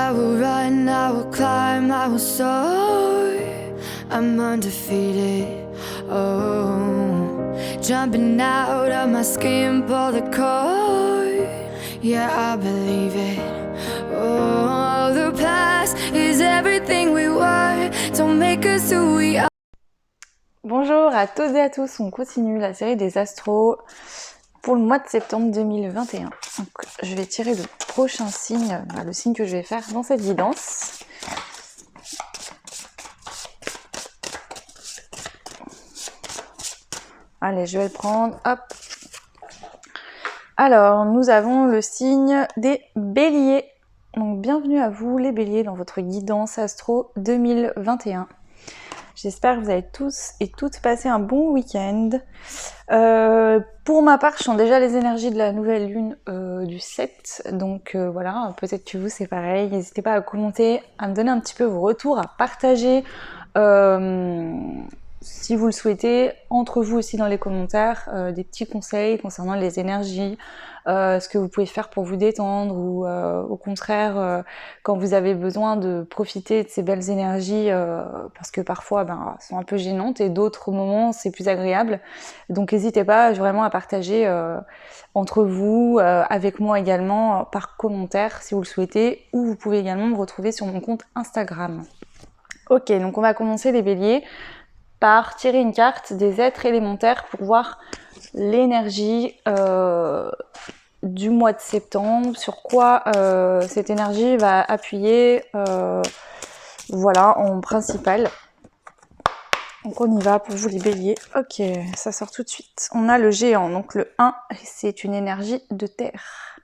I will run, I will climb, I will soar. I'm undefeated, oh. Jumping out of my skin, pull the cord. Yeah, I believe it. Oh, the past is everything we were. Don't make us who we are. Bonjour à toutes et à tous, on continue la série des astros pour le mois de septembre 2021. Donc, je vais tirer le prochain signe, le signe que je vais faire dans cette guidance. Allez, je vais le prendre, hop. Alors, nous avons le signe des béliers. Donc, bienvenue à vous les béliers dans votre guidance astro 2021. J'espère que vous avez tous et toutes passé un bon week-end. Pour ma part, je sens déjà les énergies de la nouvelle lune du 7. Donc voilà, peut-être que vous c'est pareil. N'hésitez pas à commenter, à me donner un petit peu vos retours, à partager si vous le souhaitez, entre vous aussi dans les commentaires, des petits conseils concernant les énergies, ce que vous pouvez faire pour vous détendre ou au contraire quand vous avez besoin de profiter de ces belles énergies parce que parfois elles sont un peu gênantes et d'autres moments c'est plus agréable. Donc n'hésitez pas vraiment à partager entre vous, avec moi également par commentaire si vous le souhaitez, ou vous pouvez également me retrouver sur mon compte Instagram. Ok, donc on va commencer les béliers par tirer une carte des êtres élémentaires pour voir l'énergie du mois de septembre, sur quoi cette énergie va appuyer, voilà, en principal. Donc on y va pour vous les béliers. Ok, ça sort tout de suite. On a le géant, donc le 1, c'est une énergie de terre.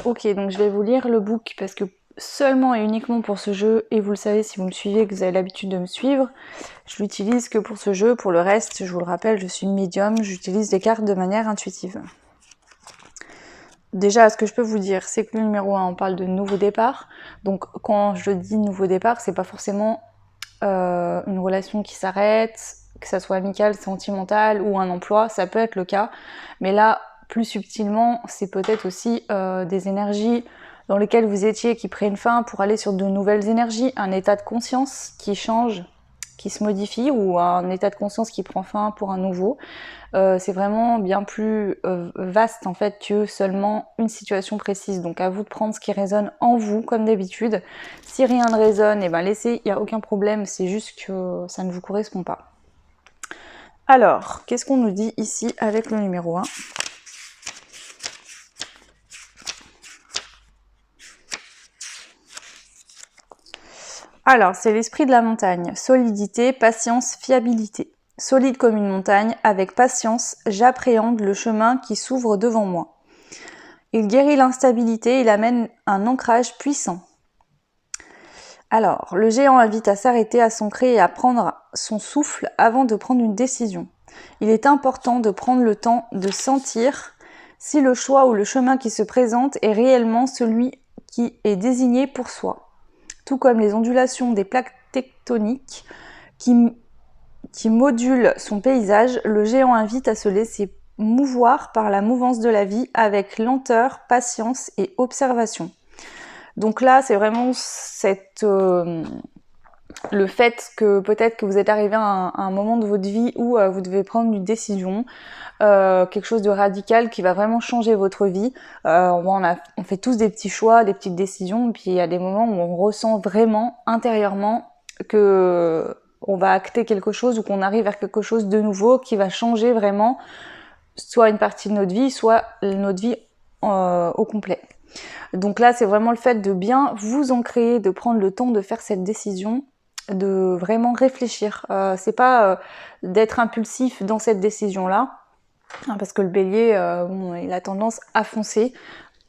Ok, donc je vais vous lire le book parce que seulement et uniquement pour ce jeu, et vous le savez si vous me suivez, que vous avez l'habitude de me suivre, je l'utilise que pour ce jeu. Pour le reste, je vous le rappelle, je suis médium, j'utilise les cartes de manière intuitive. Déjà, ce que je peux vous dire, c'est que le numéro 1, on parle de nouveau départ. Donc quand je dis nouveau départ, c'est pas forcément une relation qui s'arrête, que ça soit amicale, sentimentale ou un emploi, ça peut être le cas. Mais là, plus subtilement, c'est peut-être aussi des énergies dans lesquelles vous étiez qui prennent fin pour aller sur de nouvelles énergies, un état de conscience qui change, qui se modifie, ou un état de conscience qui prend fin pour un nouveau. C'est vraiment bien plus vaste en fait que seulement une situation précise. Donc à vous de prendre ce qui résonne en vous comme d'habitude. Si rien ne résonne, et laissez, il n'y a aucun problème, c'est juste que ça ne vous correspond pas. Alors, qu'est-ce qu'on nous dit ici avec le numéro 1 ? Alors, c'est l'esprit de la montagne. Solidité, patience, fiabilité. Solide comme une montagne, avec patience, j'appréhende le chemin qui s'ouvre devant moi. Il guérit l'instabilité, il amène un ancrage puissant. Alors, le géant invite à s'arrêter, à s'ancrer et à prendre son souffle avant de prendre une décision. Il est important de prendre le temps de sentir si le choix ou le chemin qui se présente est réellement celui qui est désigné pour soi. Tout comme les ondulations des plaques tectoniques qui modulent son paysage, le géant invite à se laisser mouvoir par la mouvance de la vie avec lenteur, patience et observation. Donc là, c'est vraiment le fait que peut-être que vous êtes arrivé à un moment de votre vie où vous devez prendre une décision, quelque chose de radical qui va vraiment changer votre vie. On fait tous des petits choix, des petites décisions, et puis il y a des moments où on ressent vraiment intérieurement que on va acter quelque chose ou qu'on arrive vers quelque chose de nouveau qui va changer vraiment soit une partie de notre vie, soit notre vie au complet. Donc là, c'est vraiment le fait de bien vous ancrer, de prendre le temps de faire cette décision, de vraiment réfléchir. C'est pas d'être impulsif dans cette décision-là, parce que le bélier, il a tendance à foncer,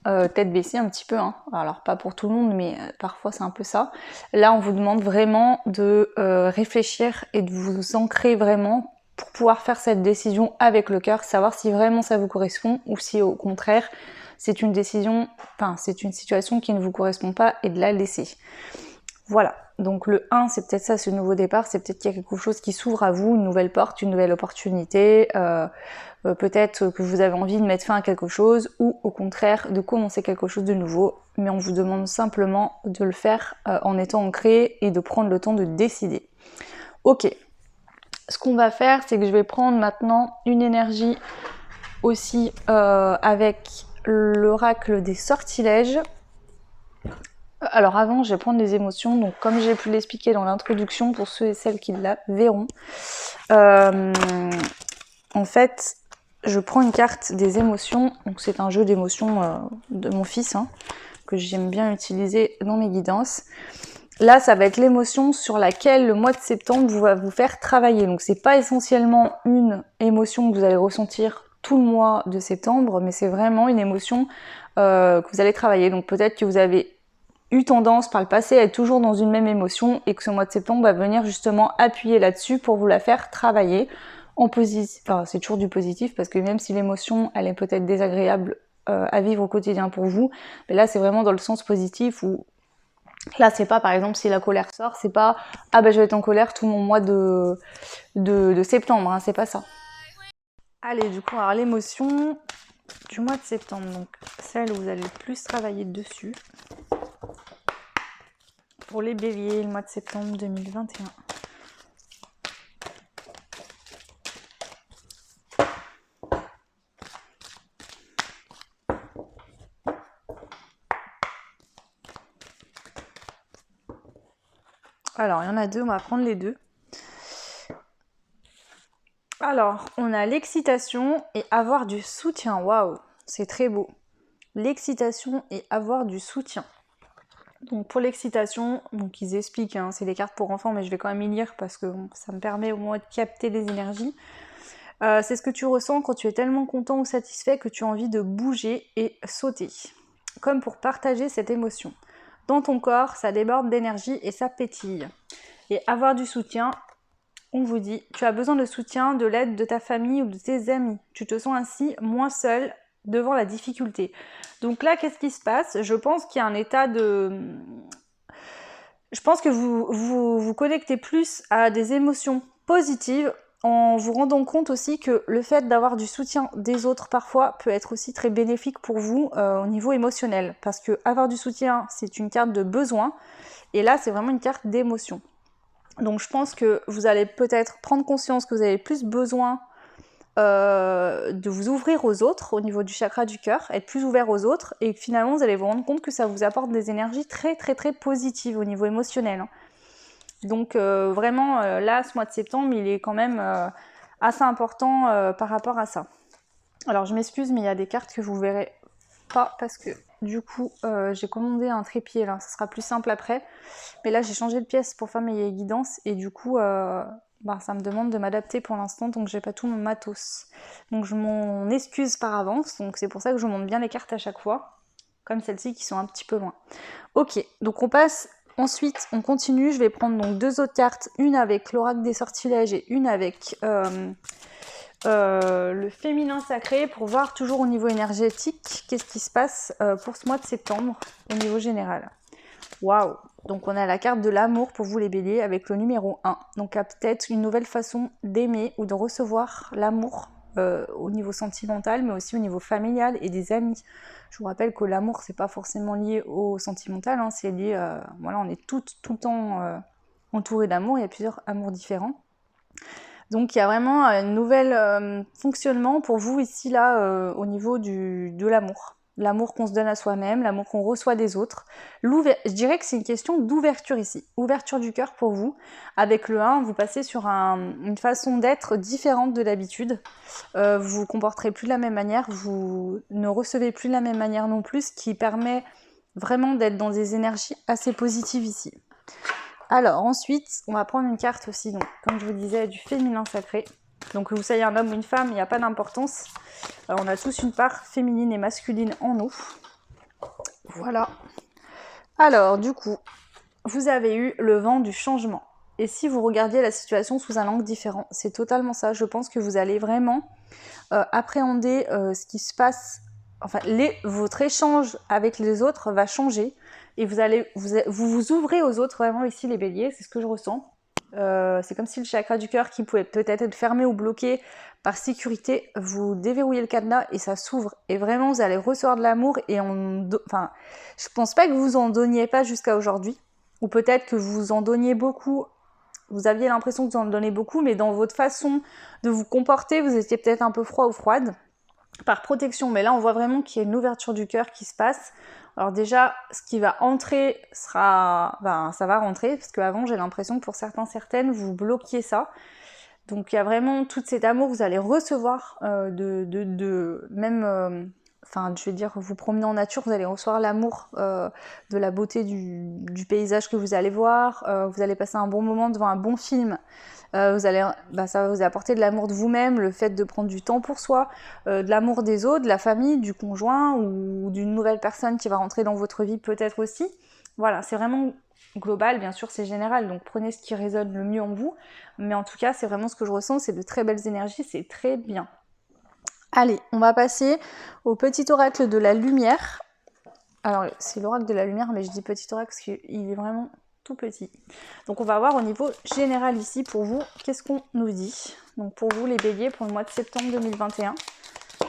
tête baissée un petit peu, hein. Alors pas pour tout le monde, mais parfois c'est un peu ça. Là, on vous demande vraiment de réfléchir et de vous ancrer vraiment pour pouvoir faire cette décision avec le cœur, savoir si vraiment ça vous correspond ou si au contraire c'est une situation qui ne vous correspond pas et de la laisser. Voilà. Donc le 1, c'est peut-être ça, ce nouveau départ, c'est peut-être qu'il y a quelque chose qui s'ouvre à vous, une nouvelle porte, une nouvelle opportunité, peut-être que vous avez envie de mettre fin à quelque chose, ou au contraire de commencer quelque chose de nouveau, mais on vous demande simplement de le faire en étant ancré et de prendre le temps de décider. Ok, ce qu'on va faire, c'est que je vais prendre maintenant une énergie aussi avec l'oracle des sortilèges. Alors avant, je vais prendre les émotions, donc comme j'ai pu l'expliquer dans l'introduction, pour ceux et celles qui la verront, en fait, je prends une carte des émotions, donc c'est un jeu d'émotions de mon fils, hein, que j'aime bien utiliser dans mes guidances. Là, ça va être l'émotion sur laquelle le mois de septembre va vous faire travailler, donc c'est pas essentiellement une émotion que vous allez ressentir tout le mois de septembre, mais c'est vraiment une émotion que vous allez travailler, donc peut-être que vous avez eu tendance par le passé à être toujours dans une même émotion et que ce mois de septembre va venir justement appuyer là-dessus pour vous la faire travailler en positif. Enfin, c'est toujours du positif parce que même si l'émotion elle est peut-être désagréable à vivre au quotidien pour vous, mais là c'est vraiment dans le sens positif où là c'est pas par exemple si la colère sort, c'est pas ah ben je vais être en colère tout mon mois de septembre, hein, c'est pas ça. Allez, du coup, alors l'émotion du mois de septembre, donc celle où vous allez le plus travailler dessus. Pour les béliers, le mois de septembre 2021. Alors, il y en a deux, on va prendre les deux. Alors, on a l'excitation et avoir du soutien. Waouh, c'est très beau. L'excitation et avoir du soutien. Donc pour l'excitation, donc ils expliquent, hein, c'est des cartes pour enfants, mais je vais quand même y lire parce que bon, ça me permet au moins de capter les énergies. C'est ce que tu ressens quand tu es tellement content ou satisfait que tu as envie de bouger et sauter. Comme pour partager cette émotion. Dans ton corps, ça déborde d'énergie et ça pétille. Et avoir du soutien, on vous dit, tu as besoin de soutien, de l'aide de ta famille ou de tes amis. Tu te sens ainsi moins seul devant la difficulté. Donc là, qu'est-ce qui se passe? Je pense qu'il y a un état de... Je pense que vous connectez plus à des émotions positives en vous rendant compte aussi que le fait d'avoir du soutien des autres parfois peut être aussi très bénéfique pour vous au niveau émotionnel. Parce que avoir du soutien, c'est une carte de besoin et là, c'est vraiment une carte d'émotion. Donc je pense que vous allez peut-être prendre conscience que vous avez plus besoin de vous ouvrir aux autres au niveau du chakra du cœur, être plus ouvert aux autres et finalement vous allez vous rendre compte que ça vous apporte des énergies très très très positives au niveau émotionnel. Donc vraiment là ce mois de septembre il est quand même assez important par rapport à ça. Alors je m'excuse mais il y a des cartes que vous verrez pas parce que du coup j'ai commandé un trépied là, ça sera plus simple après. Mais là j'ai changé de pièce pour faire mes guidances et du coup ça me demande de m'adapter pour l'instant, donc j'ai pas tout mon matos. Donc je m'en excuse par avance, donc c'est pour ça que je vous montre bien les cartes à chaque fois, comme celles-ci qui sont un petit peu loin. Ok, donc on passe, ensuite on continue, je vais prendre donc deux autres cartes, une avec l'oracle des sortilèges et une avec le féminin sacré, pour voir toujours au niveau énergétique, qu'est-ce qui se passe pour ce mois de septembre au niveau général. Waouh! Donc on a la carte de l'amour pour vous les béliers avec le numéro 1. Donc peut-être une nouvelle façon d'aimer ou de recevoir l'amour au niveau sentimental, mais aussi au niveau familial et des amis. Je vous rappelle que l'amour, c'est pas forcément lié au sentimental, hein, c'est lié, voilà, on est tout le temps entouré d'amour, il y a plusieurs amours différents. Donc il y a vraiment un nouvel fonctionnement pour vous ici, là, au niveau de l'amour. L'amour qu'on se donne à soi-même, l'amour qu'on reçoit des autres. Je dirais que c'est une question d'ouverture ici. Ouverture du cœur pour vous. Avec le 1, vous passez sur une façon d'être différente de d'habitude. Vous vous comporterez plus de la même manière, vous ne recevez plus de la même manière non plus, ce qui permet vraiment d'être dans des énergies assez positives ici. Alors ensuite, on va prendre une carte aussi, donc, comme je vous disais, du féminin sacré. Donc que vous soyez un homme ou une femme, il n'y a pas d'importance. On a tous une part féminine et masculine en nous. Voilà. Alors du coup, vous avez eu le vent du changement. Et si vous regardiez la situation sous un angle différent, c'est totalement ça. Je pense que vous allez vraiment appréhender ce qui se passe. Enfin, votre échange avec les autres va changer. et vous ouvrez aux autres vraiment ici les béliers, c'est ce que je ressens. C'est comme si le chakra du cœur qui pouvait peut-être être fermé ou bloqué par sécurité, vous déverrouillez le cadenas et ça s'ouvre. Et vraiment, vous allez recevoir de l'amour et enfin, je pense pas que vous en donniez pas jusqu'à aujourd'hui, ou peut-être que vous en donniez beaucoup. Vous aviez l'impression que vous en donnez beaucoup, mais dans votre façon de vous comporter, vous étiez peut-être un peu froid ou froide par protection. Mais là, on voit vraiment qu'il y a une ouverture du cœur qui se passe. Alors déjà, ce qui va entrer ça va rentrer, parce qu'avant, j'ai l'impression que pour certaines, vous bloquiez ça. Donc il y a vraiment tout cet amour que vous allez recevoir je vais dire, vous promenez en nature, vous allez recevoir l'amour de la beauté du paysage que vous allez voir, vous allez passer un bon moment devant un bon film, ça va vous apporter de l'amour de vous-même, le fait de prendre du temps pour soi, de l'amour des autres, de la famille, du conjoint ou d'une nouvelle personne qui va rentrer dans votre vie peut-être aussi. Voilà, c'est vraiment global, bien sûr c'est général, donc prenez ce qui résonne le mieux en vous, mais en tout cas c'est vraiment ce que je ressens, c'est de très belles énergies, c'est très bien. Allez, on va passer au petit oracle de la lumière. Alors c'est l'oracle de la lumière, mais je dis petit oracle parce qu'il est vraiment tout petit. Donc on va voir au niveau général ici pour vous, qu'est-ce qu'on nous dit. Donc pour vous les béliers pour le mois de septembre 2021.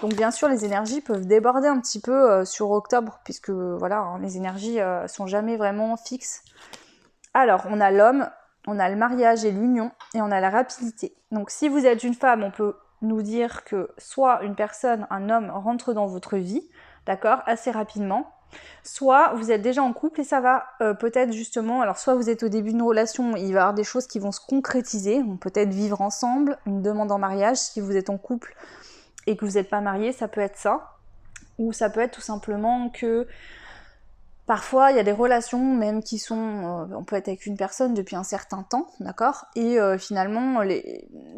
Donc bien sûr les énergies peuvent déborder un petit peu sur octobre, puisque voilà, hein, les énergies sont jamais vraiment fixes. Alors on a l'homme, on a le mariage et l'union, et on a la rapidité. Donc si vous êtes une femme, on peut nous dire que soit une personne, un homme rentre dans votre vie, d'accord, assez rapidement, soit vous êtes déjà en couple et ça va peut-être justement, alors soit vous êtes au début d'une relation, il va y avoir des choses qui vont se concrétiser, on peut être vivre ensemble, une demande en mariage, si vous êtes en couple et que vous n'êtes pas marié, ça peut être ça, ou ça peut être tout simplement que parfois, il y a des relations même qui sont... on peut être avec une personne depuis un certain temps, d'accord ? Et finalement,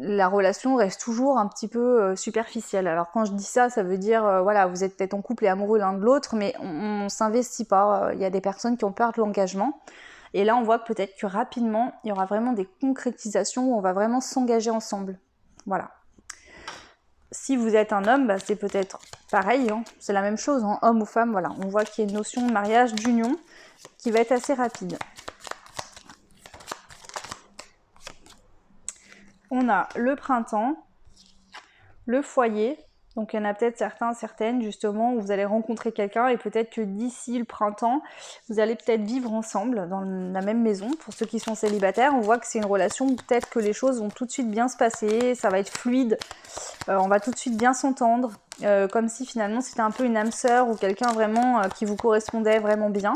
la relation reste toujours un petit peu superficielle. Alors quand je dis ça, ça veut dire, voilà, vous êtes peut-être en couple et amoureux l'un de l'autre, mais on ne s'investit pas. Il y a des personnes qui ont peur de l'engagement. Et là, on voit peut-être que rapidement, il y aura vraiment des concrétisations où on va vraiment s'engager ensemble. Voilà. Si vous êtes un homme, c'est peut-être pareil, hein, c'est la même chose, hein, homme ou femme, voilà. On voit qu'il y a une notion de mariage, d'union, qui va être assez rapide. On a le printemps, le foyer, donc il y en a peut-être certaines, justement, où vous allez rencontrer quelqu'un et peut-être que d'ici le printemps, vous allez peut-être vivre ensemble dans la même maison. Pour ceux qui sont célibataires, on voit que c'est une relation où peut-être que les choses vont tout de suite bien se passer, ça va être fluide, on va tout de suite bien s'entendre, comme si finalement c'était un peu une âme sœur ou quelqu'un vraiment qui vous correspondait vraiment bien.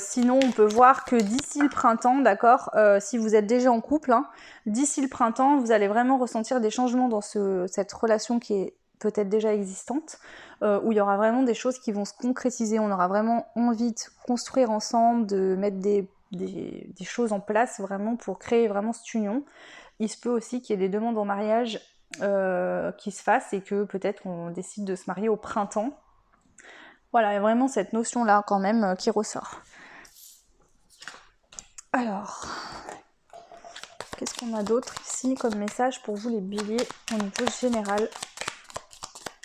Sinon, on peut voir que d'ici le printemps, d'accord, si vous êtes déjà en couple, hein, d'ici le printemps, vous allez vraiment ressentir des changements dans cette relation qui est peut-être déjà existante, où il y aura vraiment des choses qui vont se concrétiser. On aura vraiment envie de construire ensemble, de mettre des choses en place vraiment pour créer vraiment cette union. Il se peut aussi qu'il y ait des demandes en mariage qui se fassent et que peut-être on décide de se marier au printemps. Voilà, il y a vraiment cette notion-là quand même qui ressort. Alors, qu'est-ce qu'on a d'autre ici comme message pour vous les béliers au niveau général ?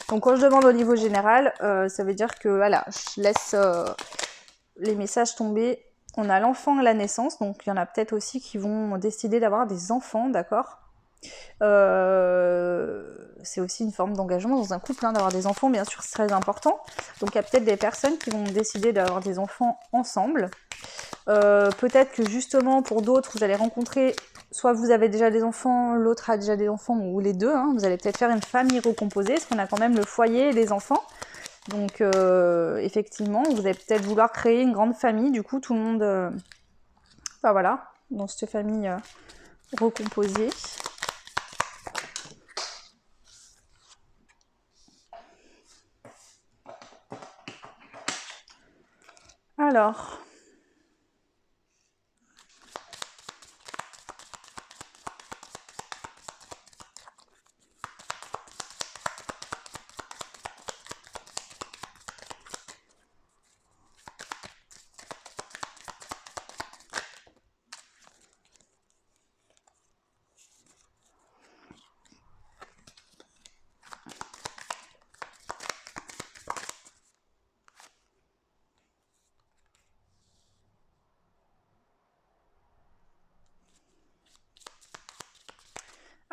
Donc quand je demande au niveau général, ça veut dire que voilà, je laisse les messages tomber. On a l'enfant à la naissance, donc il y en a peut-être aussi qui vont décider d'avoir des enfants, d'accord ? C'est aussi une forme d'engagement dans un couple, hein, d'avoir des enfants, bien sûr, c'est très important. Donc il y a peut-être des personnes qui vont décider d'avoir des enfants ensemble. Peut-être que justement pour d'autres, vous allez rencontrer, soit vous avez déjà des enfants, l'autre a déjà des enfants, ou les deux, hein, vous allez peut-être faire une famille recomposée, parce qu'on a quand même le foyer et les enfants. Donc effectivement, vous allez peut-être vouloir créer une grande famille, du coup tout le monde, voilà, dans cette famille recomposée. Alors,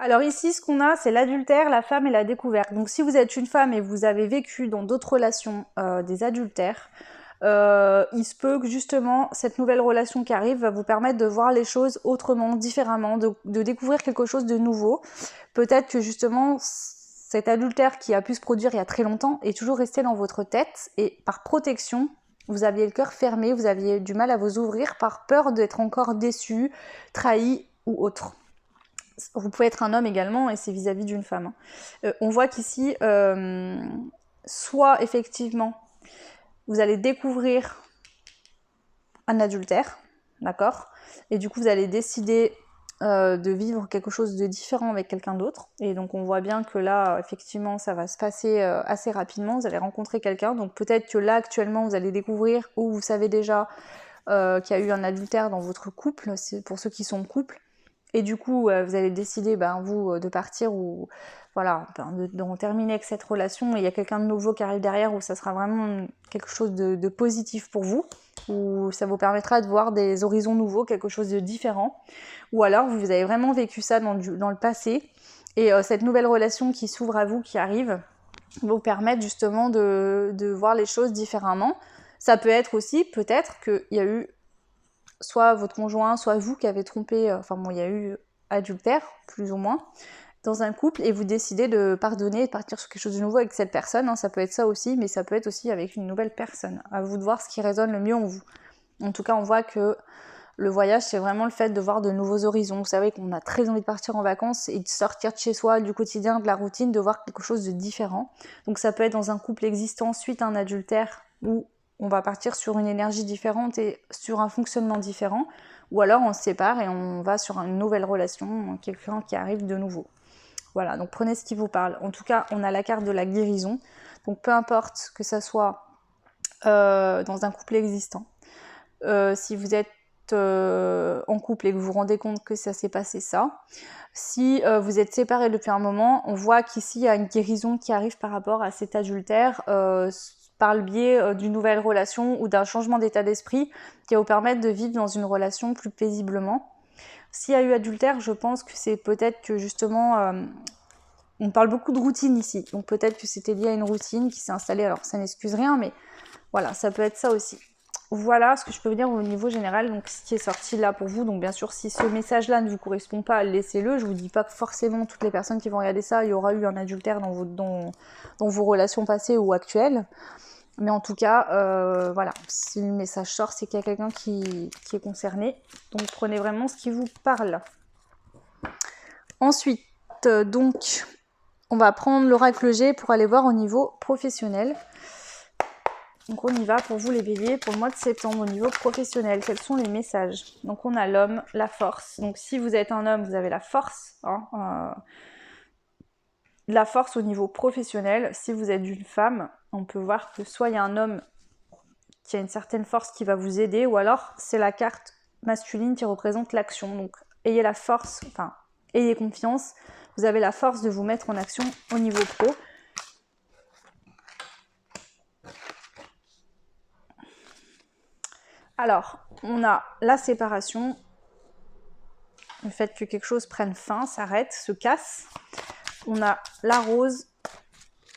Alors ici, ce qu'on a, c'est l'adultère, la femme et la découverte. Donc si vous êtes une femme et vous avez vécu dans d'autres relations des adultères, il se peut que justement cette nouvelle relation qui arrive va vous permettre de voir les choses autrement, différemment, de découvrir quelque chose de nouveau. Peut-être que justement cet adultère qui a pu se produire il y a très longtemps est toujours resté dans votre tête et par protection, vous aviez le cœur fermé, vous aviez du mal à vous ouvrir par peur d'être encore déçu, trahi ou autre. Vous pouvez être un homme également, et c'est vis-à-vis d'une femme. On voit qu'ici, soit effectivement, vous allez découvrir un adultère, d'accord? Et du coup, vous allez décider de vivre quelque chose de différent avec quelqu'un d'autre. Et donc, on voit bien que là, effectivement, ça va se passer assez rapidement. Vous allez rencontrer quelqu'un. Donc, peut-être que là, actuellement, vous allez découvrir, ou vous savez déjà qu'il y a eu un adultère dans votre couple, c'est pour ceux qui sont en couple. Et du coup, vous allez décider, vous, de partir ou voilà, d'en terminer avec cette relation. Et il y a quelqu'un de nouveau qui arrive derrière où ça sera vraiment quelque chose de positif pour vous, où ça vous permettra de voir des horizons nouveaux, quelque chose de différent. Ou alors, vous avez vraiment vécu ça dans le passé. Et cette nouvelle relation qui s'ouvre à vous, qui arrive, va vous permettre justement de voir les choses différemment. Ça peut être aussi, peut-être, qu'il y a eu soit votre conjoint, soit vous qui avez trompé, il y a eu adultère, plus ou moins, dans un couple, et vous décidez de pardonner et de partir sur quelque chose de nouveau avec cette personne, hein, ça peut être ça aussi, mais ça peut être aussi avec une nouvelle personne. À vous de voir ce qui résonne le mieux en vous. En tout cas, on voit que le voyage, c'est vraiment le fait de voir de nouveaux horizons. Vous savez qu'on a très envie de partir en vacances et de sortir de chez soi, du quotidien, de la routine, de voir quelque chose de différent. Donc ça peut être dans un couple existant suite à un adultère où on va partir sur une énergie différente et sur un fonctionnement différent, ou alors on se sépare et on va sur une nouvelle relation, quelqu'un qui arrive de nouveau. Voilà, donc prenez ce qui vous parle. En tout cas, on a la carte de la guérison, donc peu importe que ça soit dans un couple existant, si vous êtes en couple et que vous vous rendez compte que ça s'est passé ça, si vous êtes séparés depuis un moment, on voit qu'ici il y a une guérison qui arrive par rapport à cet adultère, par le biais d'une nouvelle relation ou d'un changement d'état d'esprit qui va vous permettre de vivre dans une relation plus paisiblement. S'il y a eu adultère, je pense que c'est peut-être que justement, on parle beaucoup de routine ici, donc peut-être que c'était lié à une routine qui s'est installée, alors ça n'excuse rien, mais voilà, ça peut être ça aussi. Voilà ce que je peux vous dire au niveau général, donc ce qui est sorti là pour vous. Donc bien sûr, si ce message-là ne vous correspond pas, laissez-le. Je vous dis pas que forcément toutes les personnes qui vont regarder ça, il y aura eu un adultère dans vos relations passées ou actuelles. Mais en tout cas, voilà, si le message sort, c'est qu'il y a quelqu'un qui est concerné. Donc prenez vraiment ce qui vous parle. Ensuite, donc, on va prendre l'oracle G pour aller voir au niveau professionnel. Donc on y va pour vous les béliers pour le mois de septembre au niveau professionnel. Quels sont les messages? Donc on a l'homme, la force. Donc si vous êtes un homme, vous avez la force. La force au niveau professionnel. Si vous êtes une femme, on peut voir que soit il y a un homme qui a une certaine force qui va vous aider, ou alors c'est la carte masculine qui représente l'action. Donc ayez la force, ayez confiance. Vous avez la force de vous mettre en action au niveau pro. Alors, on a la séparation, le fait que quelque chose prenne fin, s'arrête, se casse. On a la rose,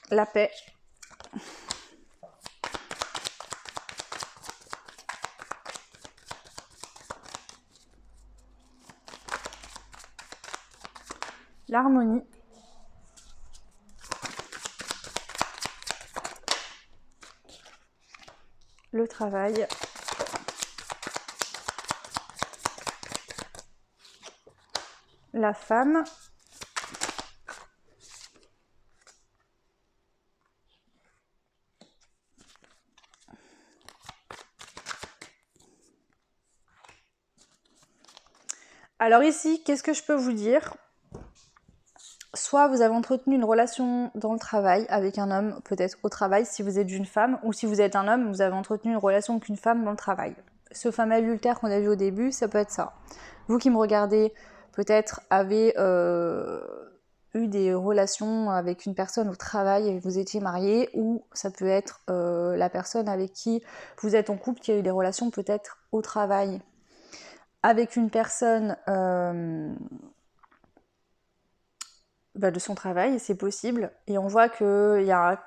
la paix. L'harmonie. Le travail. La femme. Alors ici, qu'est-ce que je peux vous dire? Soit vous avez entretenu une relation dans le travail avec un homme, peut-être au travail si vous êtes une femme, ou si vous êtes un homme, vous avez entretenu une relation avec une femme dans le travail. Ce fameux adultère qu'on a vu au début, ça peut être ça. Vous qui me regardez, peut-être avez eu des relations avec une personne au travail et vous étiez marié, ou ça peut être la personne avec qui vous êtes en couple qui a eu des relations peut-être au travail avec une personne de son travail, c'est possible. Et on voit qu'il y a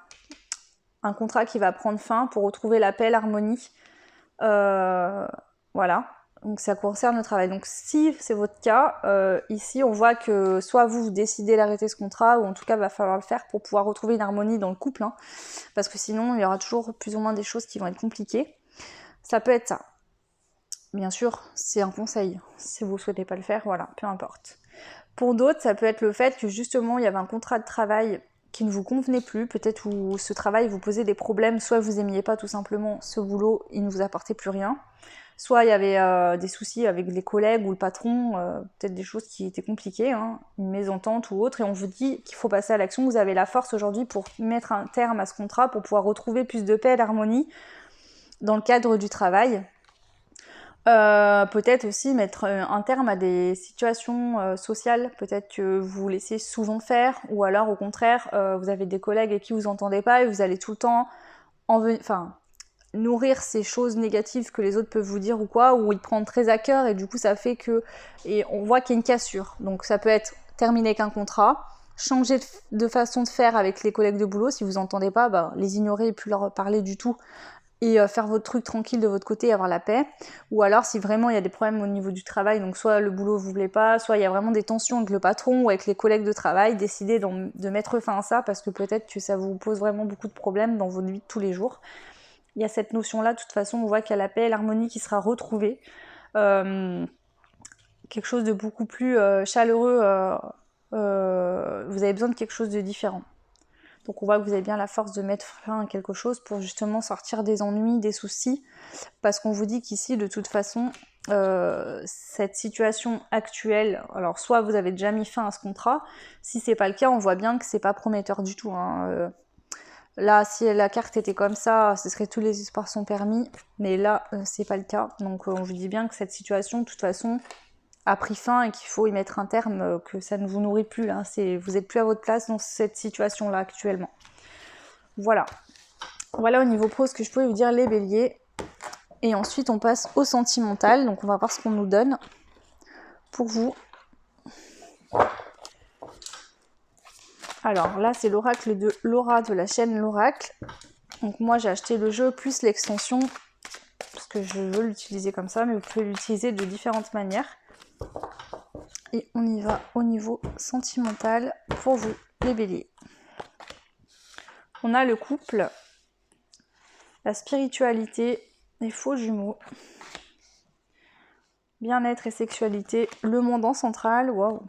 un contrat qui va prendre fin pour retrouver la paix, l'harmonie. Voilà. Donc ça concerne le travail. Donc si c'est votre cas, ici on voit que soit vous décidez d'arrêter ce contrat, ou en tout cas va falloir le faire pour pouvoir retrouver une harmonie dans le couple, hein, parce que sinon il y aura toujours plus ou moins des choses qui vont être compliquées. Ça peut être ça. Bien sûr, c'est un conseil. Si vous ne souhaitez pas le faire, voilà, peu importe. Pour d'autres, ça peut être le fait que justement il y avait un contrat de travail qui ne vous convenait plus, peut-être où ce travail vous posait des problèmes, soit vous aimiez pas tout simplement ce boulot, il ne vous apportait plus rien, soit il y avait des soucis avec les collègues ou le patron, peut-être des choses qui étaient compliquées, hein, une mésentente ou autre, et on vous dit qu'il faut passer à l'action. Vous avez la force aujourd'hui pour mettre un terme à ce contrat, pour pouvoir retrouver plus de paix et d'harmonie dans le cadre du travail. Peut-être aussi mettre un terme à des situations sociales, peut-être que vous laissez souvent faire, ou alors au contraire, vous avez des collègues avec qui vous entendez pas et vous allez tout le temps nourrir ces choses négatives que les autres peuvent vous dire ou quoi, ou ils prennent très à cœur, et du coup ça fait que... Et on voit qu'il y a une cassure. Donc ça peut être terminer avec un contrat, changer de façon de faire avec les collègues de boulot, si vous entendez pas, les ignorer et plus leur parler du tout, et faire votre truc tranquille de votre côté et avoir la paix. Ou alors si vraiment il y a des problèmes au niveau du travail, donc soit le boulot vous plaît pas, soit il y a vraiment des tensions avec le patron ou avec les collègues de travail, décidez de mettre fin à ça, parce que peut-être que ça vous pose vraiment beaucoup de problèmes dans votre vie de tous les jours. Il y a cette notion-là, de toute façon, on voit qu'il y a la paix et l'harmonie qui sera retrouvée. Quelque chose de beaucoup plus chaleureux. Vous avez besoin de quelque chose de différent. Donc on voit que vous avez bien la force de mettre fin à quelque chose pour justement sortir des ennuis, des soucis. Parce qu'on vous dit qu'ici, de toute façon, cette situation actuelle, alors soit vous avez déjà mis fin à ce contrat, si c'est pas le cas, on voit bien que c'est pas prometteur du tout, hein. Là, si la carte était comme ça, ce serait tous les espoirs sont permis, mais là, c'est pas le cas. Donc on vous dit bien que cette situation, de toute façon, a pris fin et qu'il faut y mettre un terme, que ça ne vous nourrit plus, hein. Vous n'êtes plus à votre place dans cette situation-là actuellement. Voilà. Voilà au niveau pro ce que je pouvais vous dire, les béliers. Et ensuite, on passe au sentimental. Donc on va voir ce qu'on nous donne pour vous. Alors là, c'est l'oracle de Laura de la chaîne L'Oracle. Donc moi, j'ai acheté le jeu plus l'extension parce que je veux l'utiliser comme ça, mais vous pouvez l'utiliser de différentes manières. Et on y va au niveau sentimental pour vous, les béliers. On a le couple, la spiritualité, les faux jumeaux, bien-être et sexualité, le mandant central, waouh,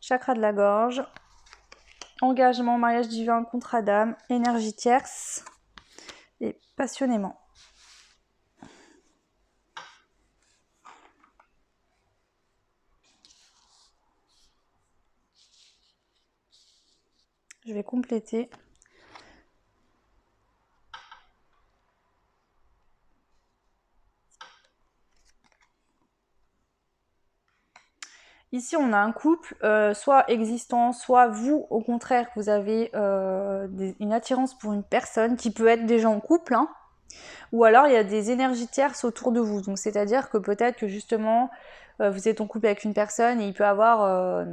chakra de la gorge, engagement, mariage divin, contrat d'âme, énergie tierce et passionnément. Je vais compléter. Ici, on a un couple, soit existant, soit vous, au contraire, vous avez une attirance pour une personne qui peut être déjà en couple, hein, ou alors il y a des énergies tierces autour de vous. Donc, c'est-à-dire que peut-être que justement, vous êtes en couple avec une personne et il peut y avoir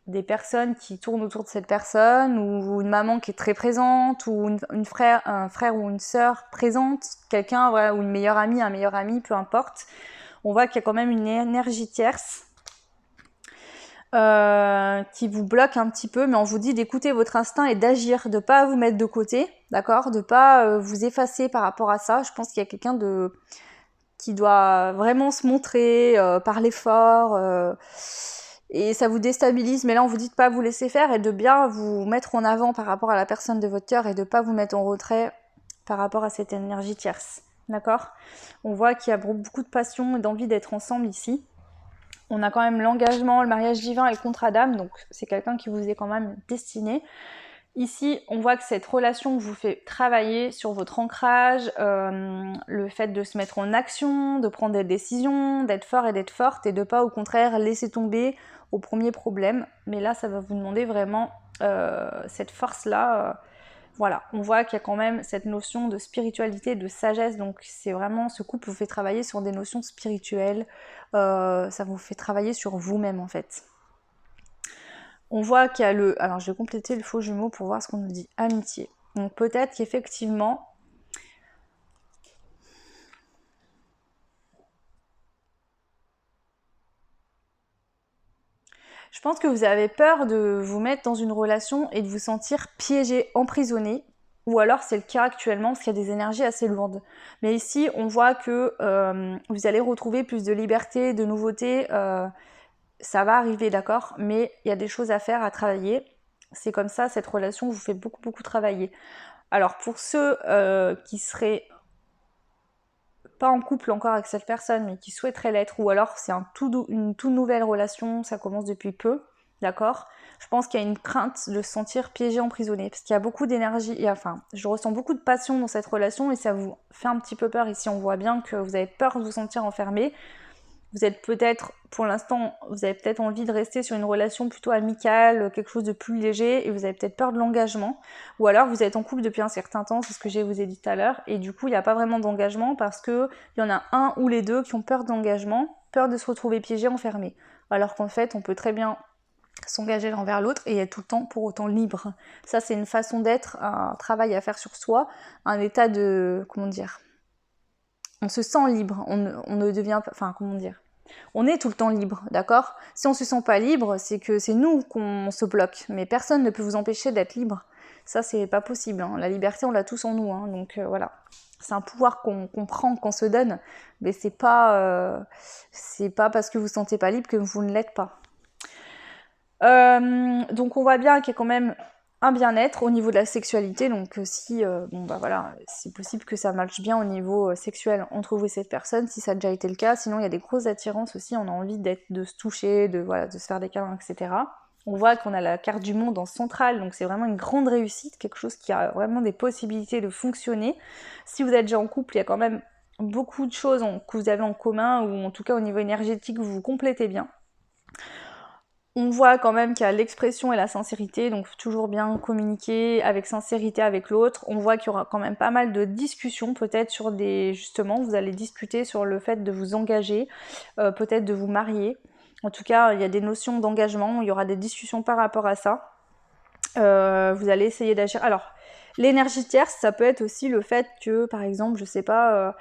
des personnes qui tournent autour de cette personne, ou une maman qui est très présente, ou un frère ou une sœur présente, quelqu'un, voilà, ou une meilleure amie, un meilleur ami, peu importe. On voit qu'il y a quand même une énergie tierce qui vous bloque un petit peu, mais on vous dit d'écouter votre instinct et d'agir, de pas vous mettre de côté, d'accord, de pas vous effacer par rapport à ça. Je pense qu'il y a quelqu'un qui doit vraiment se montrer, parler fort, et ça vous déstabilise, mais là on vous dit de pas vous laisser faire et de bien vous mettre en avant par rapport à la personne de votre cœur et de pas vous mettre en retrait par rapport à cette énergie tierce, d'accord. On voit qu'il y a beaucoup de passion et d'envie d'être ensemble ici. On a quand même l'engagement, le mariage divin et le contrat d'âme, donc c'est quelqu'un qui vous est quand même destiné. Ici, on voit que cette relation vous fait travailler sur votre ancrage, le fait de se mettre en action, de prendre des décisions, d'être fort et d'être forte, et de pas au contraire laisser tomber au premier problème. Mais là, ça va vous demander vraiment cette force-là. Voilà, on voit qu'il y a quand même cette notion de spiritualité, de sagesse, donc c'est vraiment, ce couple vous fait travailler sur des notions spirituelles, ça vous fait travailler sur vous-même en fait. On voit qu'il y a le... Alors, je vais compléter le faux jumeau pour voir ce qu'on nous dit. Amitié. Donc, peut-être qu'effectivement... Je pense que vous avez peur de vous mettre dans une relation et de vous sentir piégé, emprisonné. Ou alors, c'est le cas actuellement parce qu'il y a des énergies assez lourdes. Mais ici, on voit que vous allez retrouver plus de liberté, de nouveauté. Ça va arriver, d'accord, mais il y a des choses à faire, à travailler. C'est comme ça, cette relation vous fait beaucoup, beaucoup travailler. Alors, pour ceux qui seraient pas en couple encore avec cette personne, mais qui souhaiteraient l'être, ou alors c'est une toute nouvelle relation, ça commence depuis peu, d'accord, je pense qu'il y a une crainte de se sentir piégé, emprisonné, parce qu'il y a beaucoup d'énergie, enfin, je ressens beaucoup de passion dans cette relation, et ça vous fait un petit peu peur ici, on voit bien que vous avez peur de vous sentir enfermé. Vous êtes peut-être, pour l'instant, vous avez peut-être envie de rester sur une relation plutôt amicale, quelque chose de plus léger, et vous avez peut-être peur de l'engagement. Ou alors vous êtes en couple depuis un certain temps, c'est ce que je vous ai dit tout à l'heure, et du coup il n'y a pas vraiment d'engagement parce qu'il y en a un ou les deux qui ont peur d'engagement, peur de se retrouver piégé, enfermé. Alors qu'en fait, on peut très bien s'engager l'un vers l'autre et être tout le temps pour autant libre. Ça, c'est une façon d'être, un travail à faire sur soi, un état de... comment dire, on se sent libre, on ne devient pas... Enfin, comment dire, on est tout le temps libre, d'accord? Si on se sent pas libre, c'est que c'est nous qu'on se bloque, mais personne ne peut vous empêcher d'être libre. Ça, c'est pas possible, hein. La liberté, on l'a tous en nous, hein. Donc voilà. C'est un pouvoir qu'on prend, qu'on se donne, mais c'est pas parce que vous ne vous sentez pas libre que vous ne l'êtes pas. Donc on voit bien qu'il y a quand même un bien-être au niveau de la sexualité, donc si, bon bah voilà, c'est possible que ça marche bien au niveau sexuel entre vous et cette personne, si ça a déjà été le cas, sinon il y a des grosses attirances aussi, on a envie de se toucher, de se faire des câlins, etc. On voit qu'on a la carte du monde en centrale, donc c'est vraiment une grande réussite, quelque chose qui a vraiment des possibilités de fonctionner. Si vous êtes déjà en couple, il y a quand même beaucoup de choses que vous avez en commun, ou en tout cas au niveau énergétique, vous vous complétez bien. On voit quand même qu'il y a l'expression et la sincérité, donc toujours bien communiquer avec sincérité avec l'autre. On voit qu'il y aura quand même pas mal de discussions, peut-être sur des... Justement, vous allez discuter sur le fait de vous engager, peut-être de vous marier. En tout cas, il y a des notions d'engagement, il y aura des discussions par rapport à ça. Vous allez essayer d'agir. Alors, l'énergie tierce, ça peut être aussi le fait que, par exemple, je sais pas...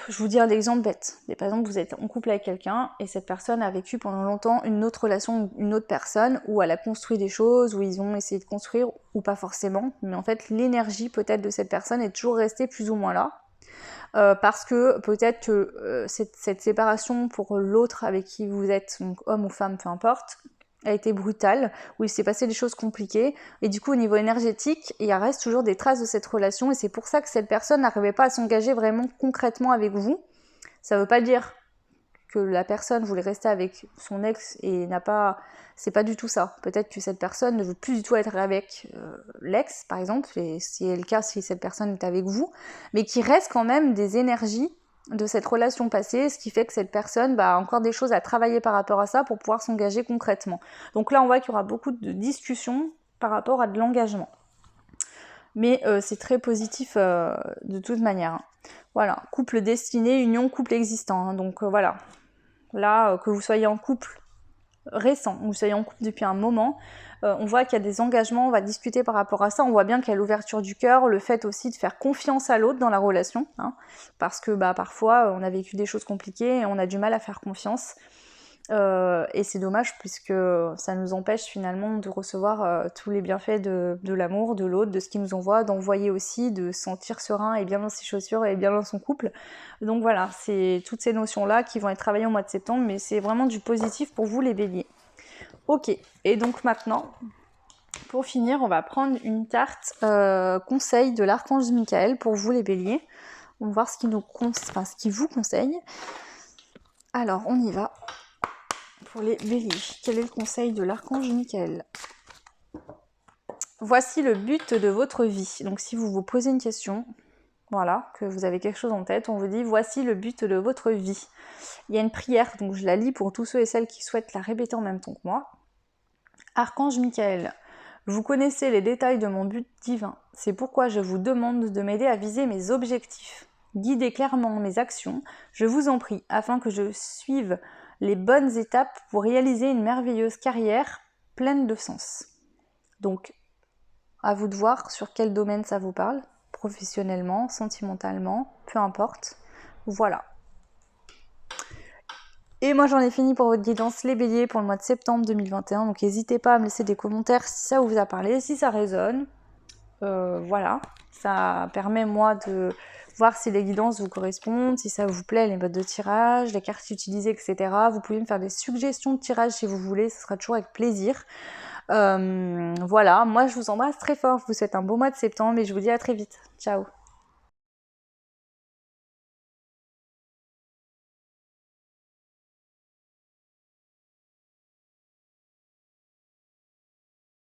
Je vous dis un exemple bête. Par exemple, vous êtes en couple avec quelqu'un et cette personne a vécu pendant longtemps une autre relation, une autre personne, où elle a construit des choses, où ils ont essayé de construire, ou pas forcément. Mais en fait, l'énergie peut-être de cette personne est toujours restée plus ou moins là. Parce que peut-être que cette séparation pour l'autre avec qui vous êtes, donc homme ou femme, peu importe, a été brutale, où il s'est passé des choses compliquées, et du coup au niveau énergétique, il reste toujours des traces de cette relation, et c'est pour ça que cette personne n'arrivait pas à s'engager vraiment concrètement avec vous. Ça veut pas dire que la personne voulait rester avec son ex et n'a pas... C'est pas du tout ça. Peut-être que cette personne ne veut plus du tout être avec l'ex, par exemple, et c'est le cas si cette personne est avec vous, mais qu'il reste quand même des énergies de cette relation passée, ce qui fait que cette personne a encore des choses à travailler par rapport à ça pour pouvoir s'engager concrètement. Donc là, on voit qu'il y aura beaucoup de discussions par rapport à de l'engagement. Mais c'est très positif de toute manière. Voilà, couple destiné, union, couple existant. Donc voilà, là, que vous soyez en couple récent, ou vous soyez en couple depuis un moment, on voit qu'il y a des engagements, on va discuter par rapport à ça, on voit bien qu'il y a l'ouverture du cœur, le fait aussi de faire confiance à l'autre dans la relation, hein, parce que parfois on a vécu des choses compliquées et on a du mal à faire confiance, et c'est dommage puisque ça nous empêche finalement de recevoir tous les bienfaits de l'amour, de l'autre, de ce qu'il nous envoie, d'envoyer aussi, de se sentir serein et bien dans ses chaussures et bien dans son couple. Donc voilà, c'est toutes ces notions-là qui vont être travaillées au mois de septembre, mais c'est vraiment du positif pour vous les béliers. Ok, et donc maintenant, pour finir, on va prendre une carte conseil de l'archange Michael pour vous les béliers. On va voir ce qu'il vous conseille. Alors, on y va. Pour les béliers, quel est le conseil de l'archange Michael? Voici le but de votre vie. Donc si vous vous posez une question, voilà, que vous avez quelque chose en tête, on vous dit voici le but de votre vie. Il y a une prière, donc je la lis pour tous ceux et celles qui souhaitent la répéter en même temps que moi. Archange Michael, vous connaissez les détails de mon but divin. C'est pourquoi je vous demande de m'aider à viser mes objectifs. Guidez clairement mes actions, je vous en prie, afin que je suive les bonnes étapes pour réaliser une merveilleuse carrière pleine de sens. Donc, à vous de voir sur quel domaine ça vous parle, professionnellement, sentimentalement, peu importe. Voilà. Et moi j'en ai fini pour votre guidance les béliers pour le mois de septembre 2021. Donc n'hésitez pas à me laisser des commentaires si ça vous a parlé, si ça résonne. Voilà, ça permet moi de voir si les guidances vous correspondent, si ça vous plaît, les modes de tirage, les cartes utilisées, etc. Vous pouvez me faire des suggestions de tirage si vous voulez, ce sera toujours avec plaisir. Voilà, moi je vous embrasse très fort, je vous souhaite un beau mois de septembre et je vous dis à très vite. Ciao.